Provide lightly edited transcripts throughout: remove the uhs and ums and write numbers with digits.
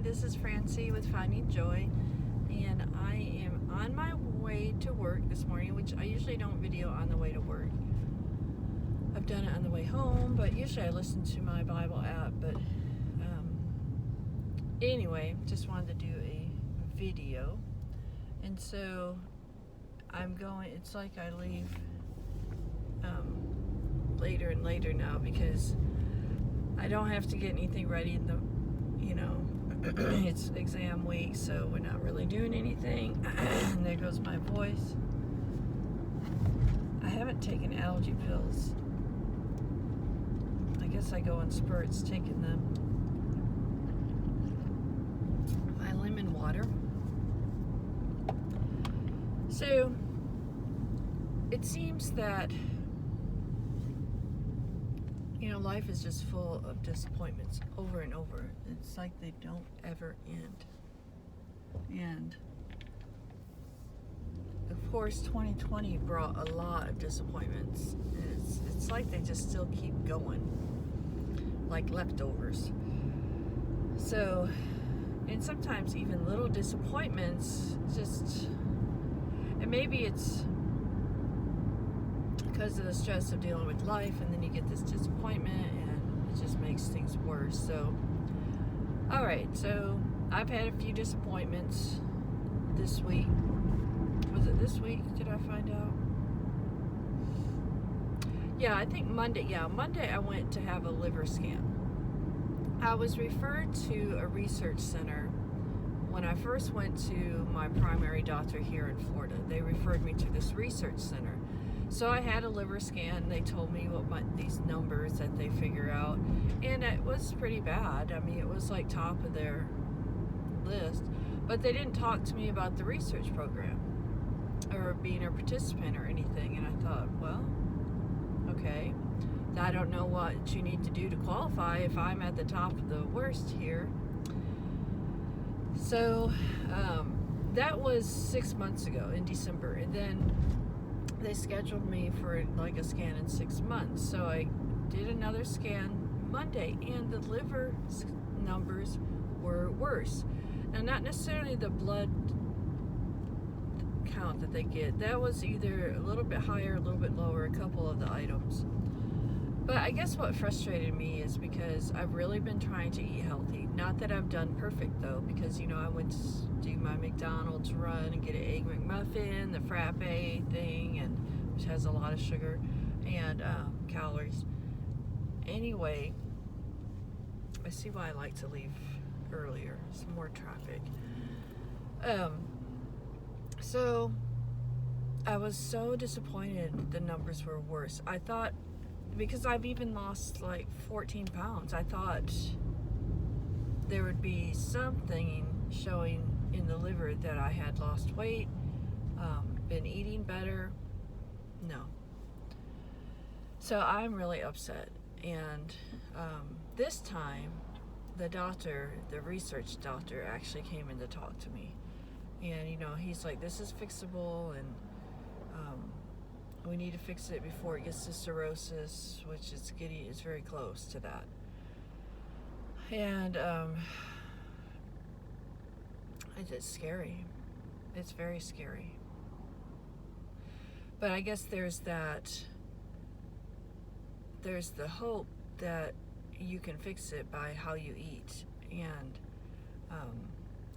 this is Francie with Finding Joy, and I am on my way to work this morning, which I usually don't video on the way to work. I've done it on the way home, but usually I listen to my Bible app. But anyway, just wanted to do a video, and so I'm going. It's like I leave later and later now because I don't have to get anything ready in the, it's exam week, so we're not really doing anything. And there goes my voice. I haven't taken allergy pills. I guess I go in spurts taking them. My lemon water. So it seems that life is just full of disappointments over and over. It's like they don't ever end. And of course 2020 brought a lot of disappointments. It's like they just still keep going like leftovers. So, and sometimes even little disappointments and maybe it's because of the stress of dealing with life, and then you get this disappointment and it just makes things worse. So, alright, so I've had a few disappointments this week. Was it this week? Did I find out? Yeah, I think Monday. Yeah, Monday I went to have a liver scan. I was referred to a research center when I first went to my primary doctor here in Florida. They referred me to this research center. So I had a liver scan. They told me what these numbers that they figure out, and it was pretty bad. I mean, it was like top of their list, but they didn't talk to me about the research program or being a participant or anything. And I thought, well, okay, I don't know what you need to do to qualify if I'm at the top of the worst here. So that was 6 months ago in December, and then they scheduled me for like a scan in 6 months. So I did another scan Monday, and the liver numbers were worse. Now, not necessarily the blood count that they get. That was either a little bit higher, a little bit lower, a couple of the items. But I guess what frustrated me is because I've really been trying to eat healthy. Not that I've done perfect though, because I went to do my McDonald's run and get an Egg McMuffin, the frappe thing, and which has a lot of sugar and calories. Anyway, I see why I like to leave earlier. Some more traffic. So I was so disappointed the numbers were worse. I thought, because I've even lost like 14 pounds, I thought there would be something showing in the liver that I had lost weight, been eating better. No. So I'm really upset. And this time, the research doctor actually came in to talk to me. And, he's like, this is fixable, and we need to fix it before it gets to cirrhosis, which is very close to that. And it's scary. It's very scary. But I guess there's the hope that you can fix it by how you eat. And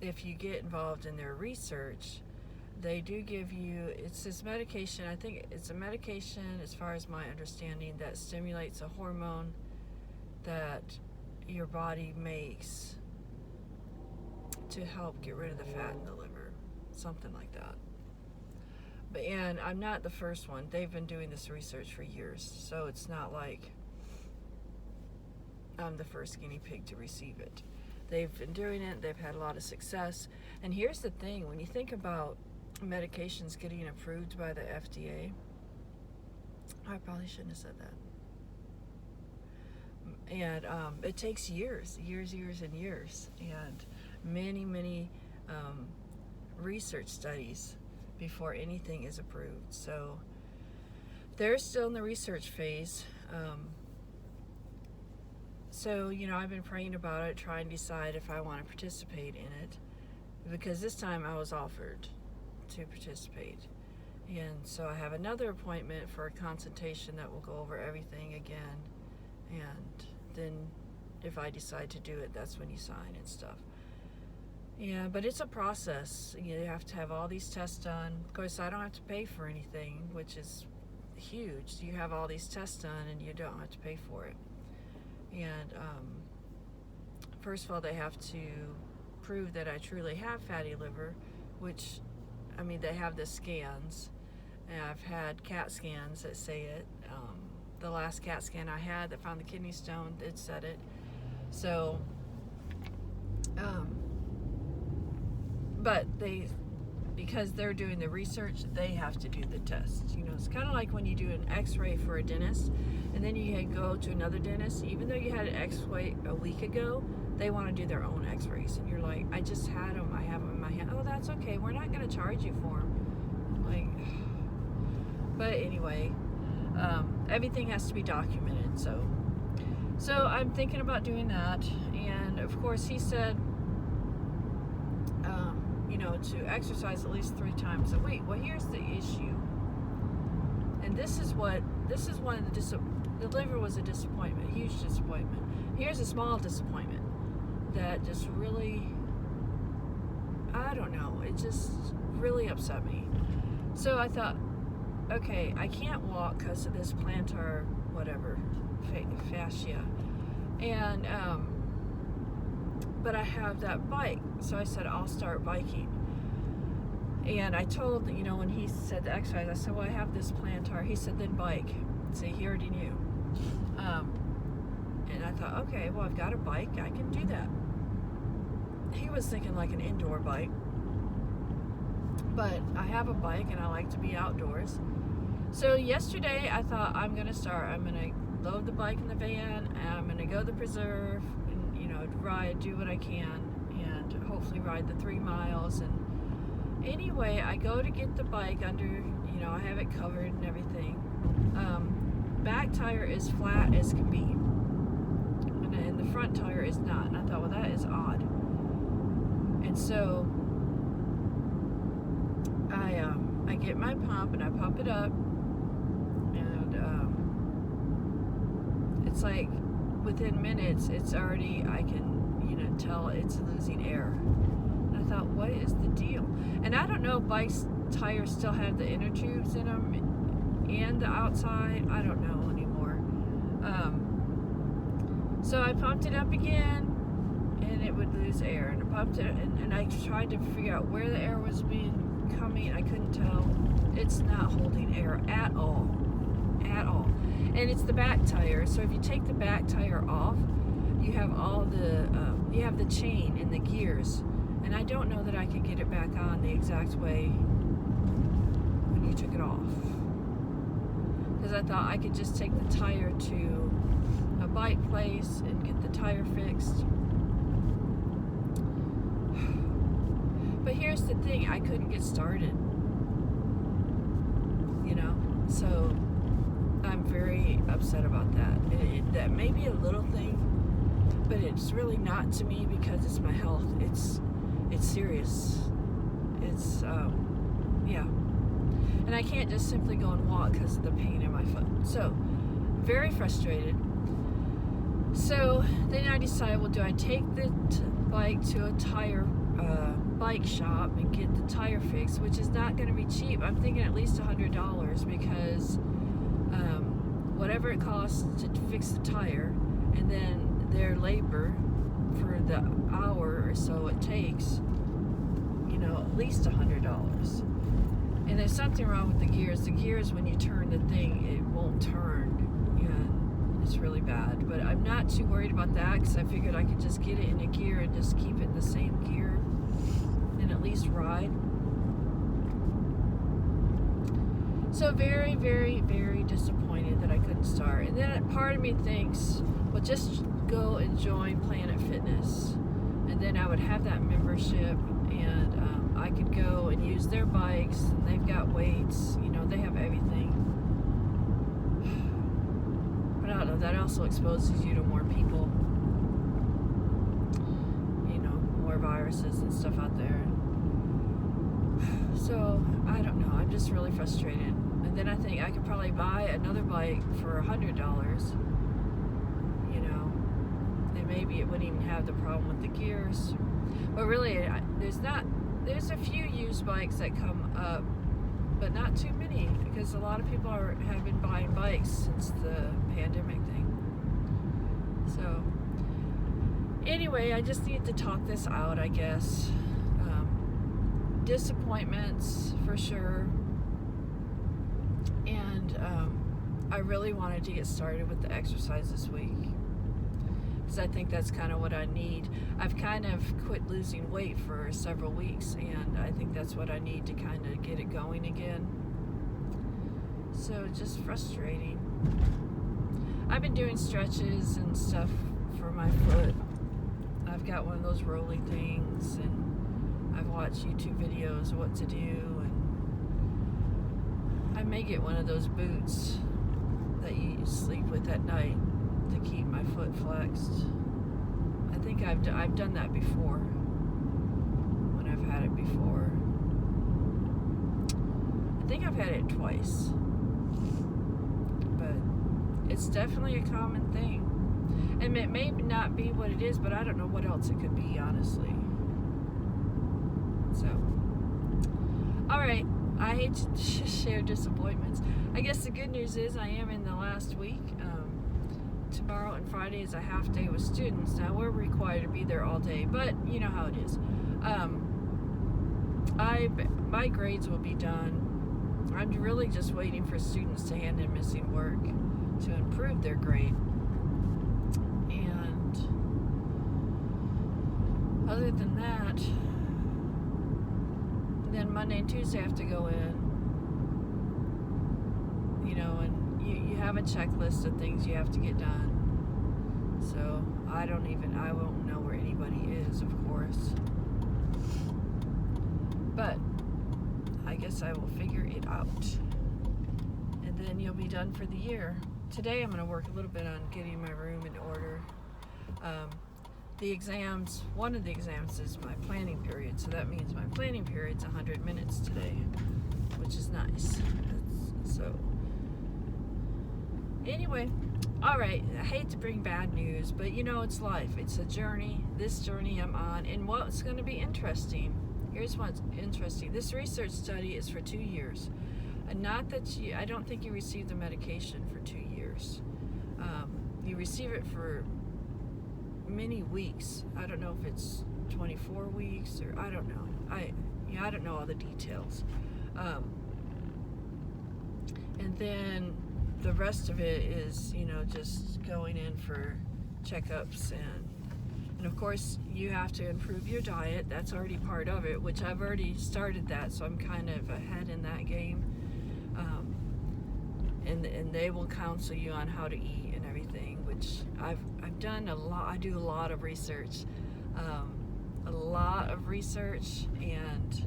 if you get involved in their research, they do give you, it's this medication, I think it's a medication, as far as my understanding, that stimulates a hormone that your body makes to help get rid of the fat in the liver. Something like that. And I'm not the first one. They've been doing this research for years, so it's not like I'm the first guinea pig to receive it. They've been doing it. They've had a lot of success. And here's the thing. When you think about medications getting approved by the FDA, I probably shouldn't have said that. And it takes years and years, and many research studies before anything is approved. So they're still in the research phase. So, I've been praying about it, trying to decide if I want to participate in it, because this time I was offered to participate. And so I have another appointment for a consultation that will go over everything again. And then if I decide to do it, that's when you sign and stuff. Yeah, but it's a process. You have to have all these tests done. Of course, I don't have to pay for anything, which is huge. You have all these tests done and you don't have to pay for it. And first of all, they have to prove that I truly have fatty liver, which, they have the scans. And I've had CAT scans that say it. The last CAT scan I had that found the kidney stone, it said it. So, but because they're doing the research, they have to do the test. It's kind of like when you do an x-ray for a dentist, and then you go to another dentist, even though you had an x-ray a week ago, they want to do their own x-rays. And you're like, I just had them, I have them in my hand. Oh, that's okay, we're not going to charge you for them. But anyway, everything has to be documented. So I'm thinking about doing that. And of course, he said, to exercise at least 3 times a week. Well, here's the issue, and this is one of the liver was a disappointment, a huge disappointment. Here's a small disappointment that just really, I don't know, it just really upset me. So I thought, okay, I can't walk because of this plantar fascia, and but I have that bike, so I said I'll start biking. And I told, when he said the exercise, I said, well, I have this plantar. He said, then bike. See, he already knew. And I thought, okay, well, I've got a bike, I can do that. He was thinking like an indoor bike, but I have a bike and I like to be outdoors. So yesterday I thought, I'm going to load the bike in the van, and I'm going to go to the preserve and, ride, do what I can, and hopefully ride the 3 miles. And anyway, I go to get the bike under, I have it covered and everything. Back tire is flat as can be, and the front tire is not. And I thought, well, that is odd. And so I get my pump and I pump it up, and it's like within minutes, it's already, I can, tell it's losing air. And I thought, what is the deal? And I don't know if bike's tires still have the inner tubes in them and the outside. I don't know anymore. So I pumped it up again, and it would lose air. And I pumped it, and I tried to figure out where the air was coming. I couldn't tell. It's not holding air at all. At all. And it's the back tire. So if you take the back tire off, you have you have the chain and the gears. And I don't know that I could get it back on the exact way when you took it off. Because I thought I could just take the tire to a bike place and get the tire fixed. But here's the thing, I couldn't get started. So I'm very upset about that. That may be a little thing, but it's really not to me, because it's my health. It's serious. It's yeah. And I can't just simply go and walk because of the pain in my foot. So very frustrated. So then I decided, well, do I take the bike to a tire bike shop and get the tire fixed, which is not going to be cheap. I'm thinking at least $100, because whatever it costs to fix the tire, and then their labor for the hour or so it takes, at least $100. And there's something wrong with the gears. The gears, when you turn the thing, it won't turn, and it's really bad. But I'm not too worried about that, because I figured I could just get it in a gear and just keep it in the same gear and at least ride. So very, very, very disappointed that I couldn't start. And then part of me thinks, well, just go and join Planet Fitness, and then I would have that membership, and I could go and use their bikes, and they've got weights, they have everything. But I don't know, that also exposes you to more people. viruses and stuff out there. So I don't know. I'm just really frustrated. And then I think I could probably buy another bike for $100. You know, and maybe it wouldn't even have the problem with the gears. But really, there's a few used bikes that come up, but not too many, because a lot of people have been buying bikes since the pandemic thing. So anyway, I just need to talk this out, I guess. Disappointments for sure, and I really wanted to get started with the exercise this week, because I think that's kind of what I need. I've kind of quit losing weight for several weeks, and I think that's what I need to kind of get it going again. So just frustrating. I've been doing stretches and stuff for my foot. I've got one of those rolly things, and I've watched YouTube videos of what to do, and I may get one of those boots that you sleep with at night to keep my foot flexed. I think I've done that before, when I've had it before. I think I've had it twice, but it's definitely a common thing. And it may not be what it is, but I don't know what else it could be, honestly. So, alright, I hate to share disappointments. I guess the good news is I am in the last week. Tomorrow and Friday is a half day with students. Now, we're required to be there all day, but you know how it is. My grades will be done. I'm really just waiting for students to hand in missing work to improve their grade. And other than that, then Monday and Tuesday I have to go in, you know, and you have a checklist of things you have to get done. So I won't know where anybody is, of course. But I guess I will figure it out. And then you'll be done for the year. Today I'm going to work a little bit on getting my room in order. The exams, one of the exams is my planning period, so that means my planning period's 100 minutes today, which is nice. So, anyway, alright, I hate to bring bad news, but you know, it's life. It's a journey, this journey I'm on, and what's going to be interesting. Here's what's interesting. This research study is for 2 years. And not that I don't think you receive the medication for 2 years. You receive it for many weeks. I don't know if it's 24 weeks or I don't know. I don't know all the details. And then the rest of it is, you know, just going in for checkups, and of course you have to improve your diet. That's already part of it, which I've already started that, so I'm kind of ahead in that game. And they will counsel you on how to eat and everything, which I've done a lot. I do a lot of research, and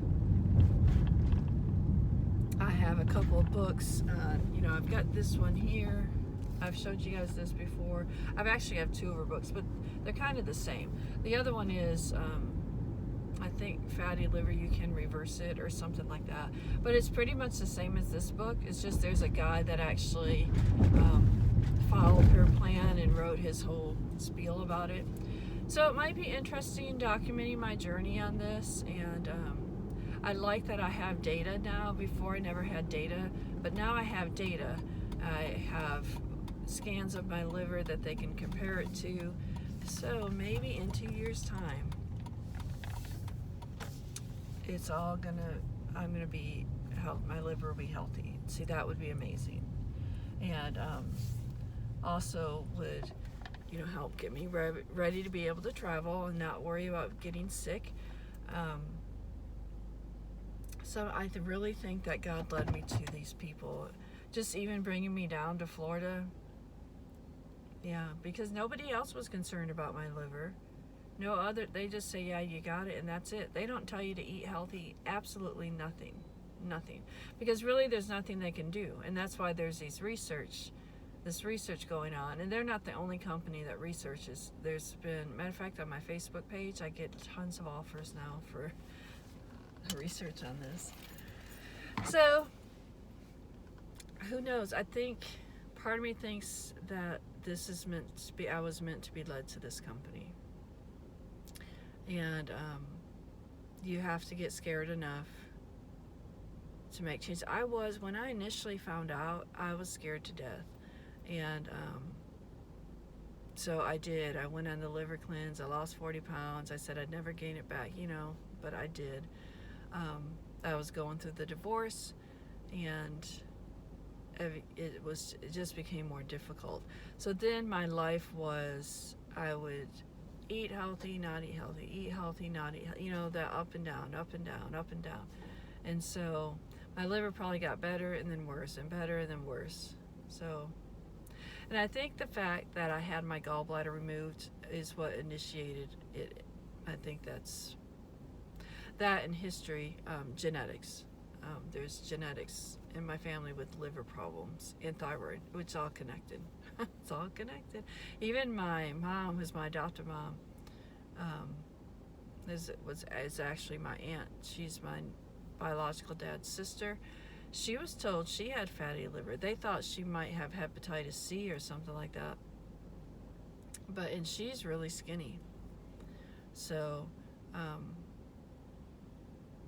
I have a couple of books. You know, I've got this one here. I've showed you guys this before. I've actually have 2 of her books, but they're kind of the same. The other one is I think Fatty Liver, You Can Reverse It, or something like that. But it's pretty much the same as this book. It's just there's a guy that actually followed her plan and wrote his whole spiel about it. So it might be interesting documenting my journey on this, and I like that I have data now. Before I never had data, but now I have data. I have scans of my liver that they can compare it to. So maybe in 2 years' time, I'm gonna be my liver will be healthy. See, that would be amazing, and also would, you know, help get me ready to be able to travel and not worry about getting sick. So I really think that God led me to these people, just even bringing me down to Florida. Yeah, because nobody else was concerned about my liver. No other, they just say, yeah, you got it, and that's it. They don't tell you to eat healthy, absolutely nothing. Because really there's nothing they can do. And that's why there's these research this research going on, and they're not the only company that researches. There's been, matter of fact, on my Facebook page, I get tons of offers now for research on this. So, who knows? I think part of me thinks that this is meant to be, I was meant to be led to this company. And you have to get scared enough to make changes. I was, when I initially found out, I was scared to death. And so I did. I went on the liver cleanse. I lost 40 pounds. I said I'd never gain it back, you know, but I did. I was going through the divorce, and it just became more difficult. So then my life was, I would eat healthy, not eat healthy, eat healthy, not eat healthy, you know, that up and down, up and down, up and down. And so my liver probably got better and then worse, and better and then worse. So, and I think the fact that I had my gallbladder removed is what initiated it. I think that's that in history, genetics. There's genetics in my family with liver problems and thyroid, which is all connected. It's all connected. Even my mom, who's my adopted mom, is actually my aunt. She's my biological dad's sister. She was told she had fatty liver. They thought she might have hepatitis C or something like that. And she's really skinny. So,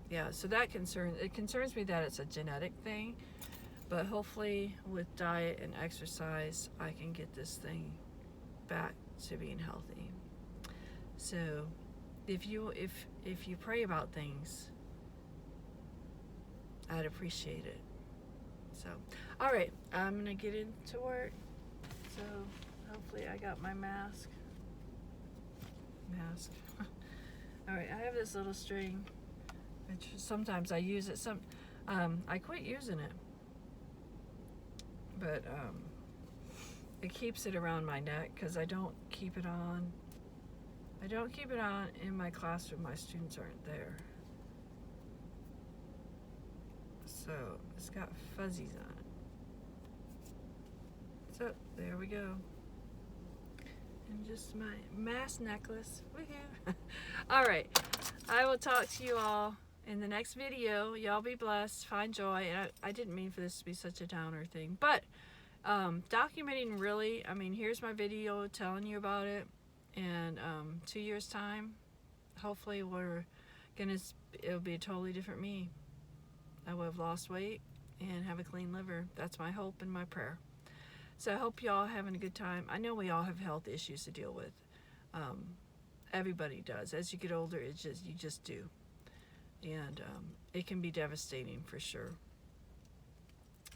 yeah, so it concerns me that it's a genetic thing, but hopefully with diet and exercise, I can get this thing back to being healthy. So, if you pray about things, I'd appreciate it. So, all right, I'm gonna get into work. So, hopefully I got my mask. All right, I have this little string. Which sometimes I use it. I quit using it, but it keeps it around my neck because I don't keep it on. I don't keep it on in my classroom. My students aren't there. So it's got fuzzies on it. So there we go. And just my mask necklace. Woohoo! All right. I will talk to you all in the next video. Y'all be blessed. Find joy. And I didn't mean for this to be such a downer thing. But documenting really, I mean, here's my video telling you about it. And 2 years time, hopefully it'll be a totally different me. I will have lost weight and have a clean liver. That's my hope and my prayer. So I hope y'all having a good time. I know we all have health issues to deal with. Everybody does. As you get older, you just do. And it can be devastating for sure.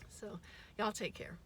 So y'all take care.